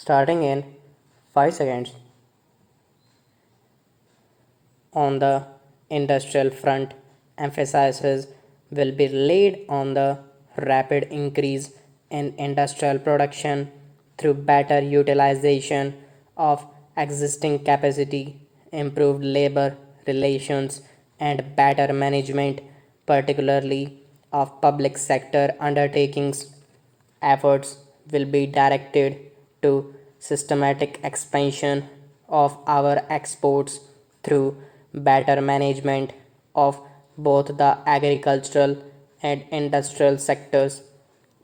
starting in 5 seconds. On the industrial front, emphasis will be laid on the rapid increase in industrial production through better utilization of existing capacity, improved labor relations, and better management, particularly of public sector undertakings. Efforts will be directed to systematic expansion of our exports through better management of both the agricultural and industrial sectors.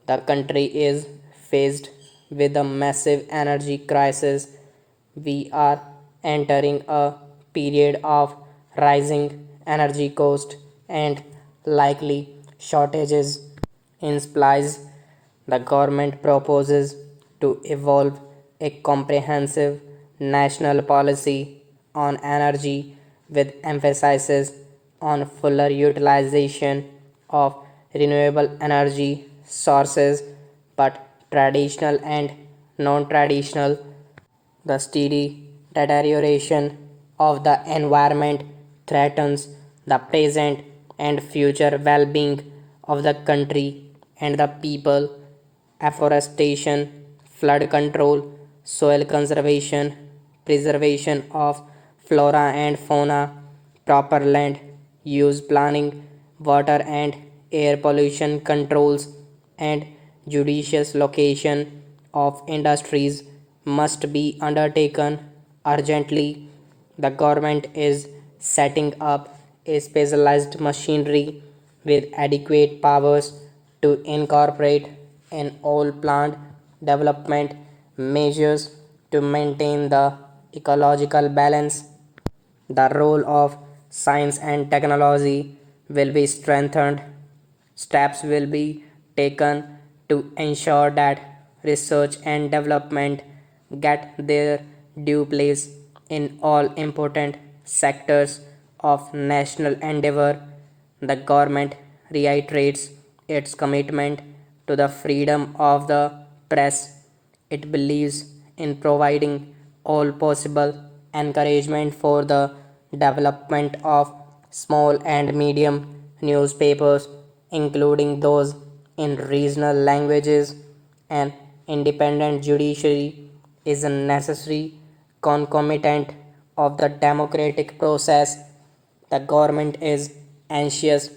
The country is faced with a massive energy crisis. We are entering a period of rising energy cost and likely shortages in supplies. The government proposes to evolve a comprehensive national policy on energy with emphasis on fuller utilization of renewable energy sources, but traditional and non traditional. The steady deterioration of the environment threatens the present and future well being of the country and the people. Afforestation, flood control, soil conservation, preservation of flora and fauna, proper land use planning, water and air pollution controls, and judicious location of industries must be undertaken urgently. The government is setting up a specialized machinery with adequate powers to incorporate in all plant development measures to maintain the ecological balance. The role of science and technology will be strengthened. Steps will be taken to ensure that research and development get their due place in all important sectors of national endeavor. The government reiterates its commitment to the freedom of the press. It believes in providing all possible encouragement for the development of small and medium newspapers, including those in regional languages. An independent judiciary is a necessary concomitant of the democratic process. The government is anxious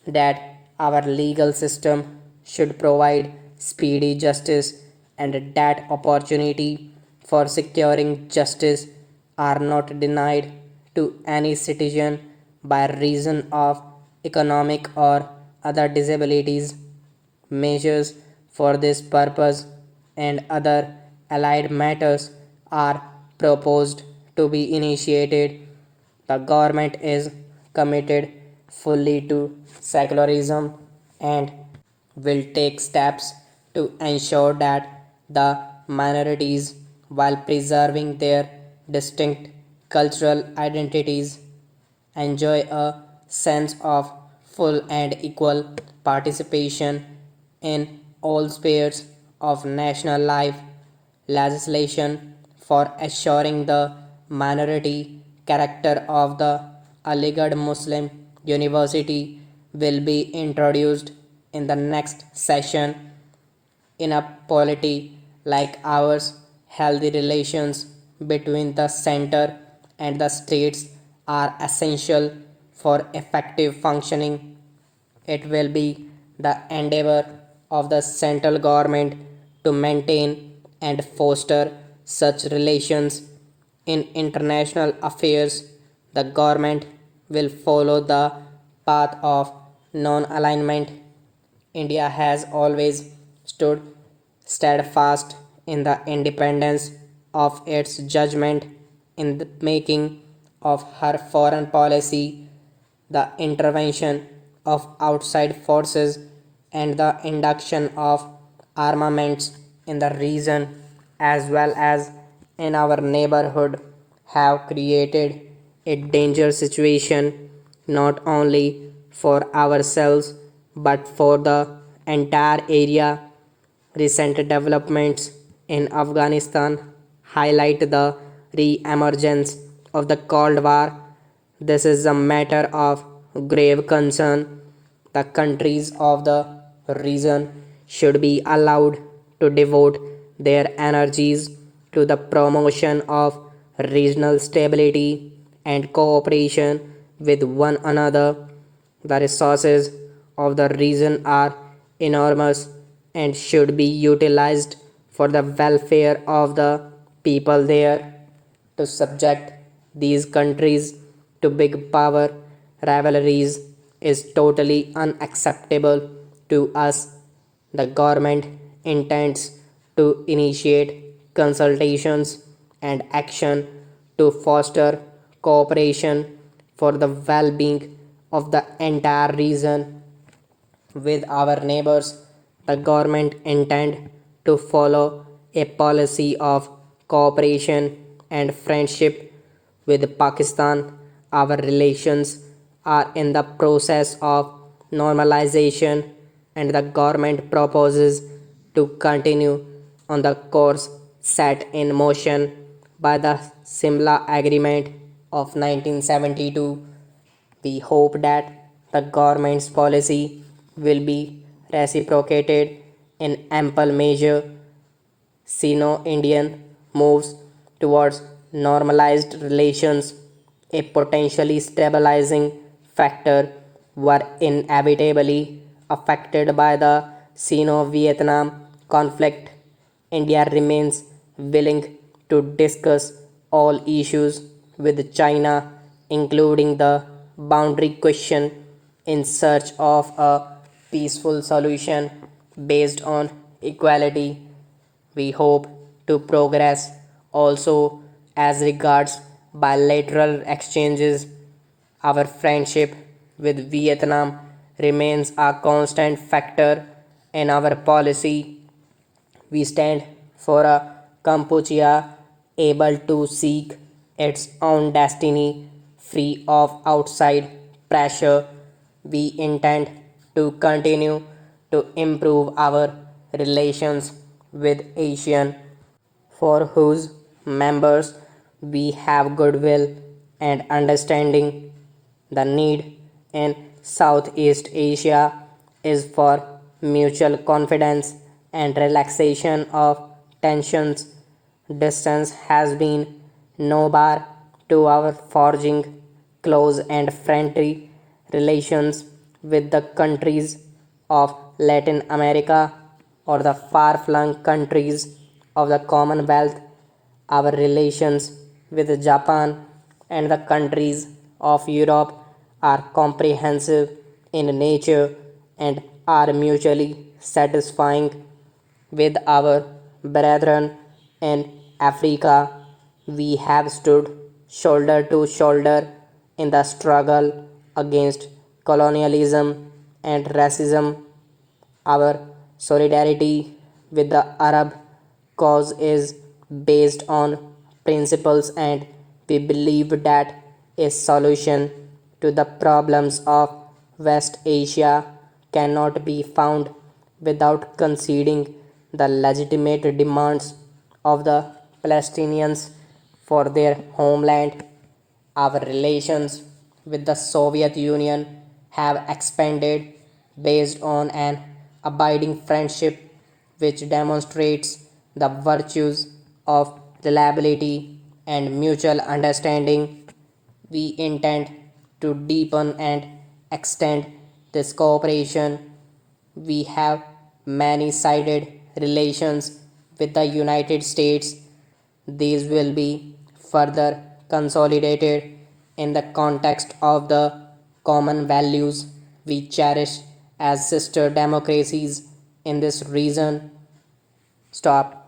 that our legal system should provide speedy justice and that opportunity for securing justice are not denied to any citizen by reason of economic or other disabilities. Measures for this purpose and other allied matters are proposed to be initiated. The government is committed fully to secularism and will take steps to ensure that the minorities, while preserving their distinct cultural identities, enjoy a sense of full and equal participation in all spheres of national life. Legislation for assuring the minority character of the Aligarh Muslim University will be introduced in the next session. In a polity like ours, healthy relations between the center and the states are essential for effective functioning. It will be the endeavor of the central government to maintain and foster such relations. In international affairs, the government will follow the path of non alignment. India has always stood steadfast in the independence of its judgment in the making of her foreign policy. The intervention of outside forces and the induction of armaments in the region as well as in our neighborhood have created a danger situation not only for ourselves but for the entire area. Recent developments in Afghanistan highlight the re-emergence of the Cold War. This is a matter of grave concern. The countries of the region should be allowed to devote their energies to the promotion of regional stability and cooperation with one another. The resources of the region are enormous and should be utilized for the welfare of the people there. To subject these countries to big power rivalries is totally unacceptable to us. The government intends to initiate consultations and action to foster cooperation for the well being of the entire region. With our neighbors, the government intend to follow a policy of cooperation and friendship with Pakistan. Our relations are in the process of normalization and the government proposes to continue on the course set in motion by the Simla Agreement of 1972. We hope that the government's policy will be reciprocated in ample measure. Sino-Indian moves towards normalized relations, a potentially stabilizing factor, were inevitably affected by the Sino-Vietnam conflict. India remains willing to discuss all issues with China, including the boundary question, in search of a peaceful solution based on equality. We hope to progress also as regards bilateral exchanges. Our friendship with Vietnam remains a constant factor in our policy. We stand for a Kampuchea able to seek its own destiny free of outside pressure. We intend to continue to improve our relations with ASEAN, for whose members we have goodwill and understanding. The need in Southeast Asia is for mutual confidence and relaxation of tensions. Distance has been no bar to our forging close and friendly relations with the countries of Latin America or the far flung countries of the Commonwealth. Our relations with Japan and the countries of Europe are comprehensive in nature and are mutually satisfying. With our brethren in Africa, we have stood shoulder to shoulder in the struggle against colonialism and racism. Our solidarity with the Arab cause is based on principles, and we believe that a solution to the problems of West Asia cannot be found without conceding the legitimate demands of the Palestinians for their homeland. Our relations with the Soviet Union have expanded based on an abiding friendship which demonstrates the virtues of reliability and mutual understanding. We intend to deepen and extend this cooperation. We have many sided relations with the United States. These will be further consolidated in the context of the common values we cherish as sister democracies in this region. Stop.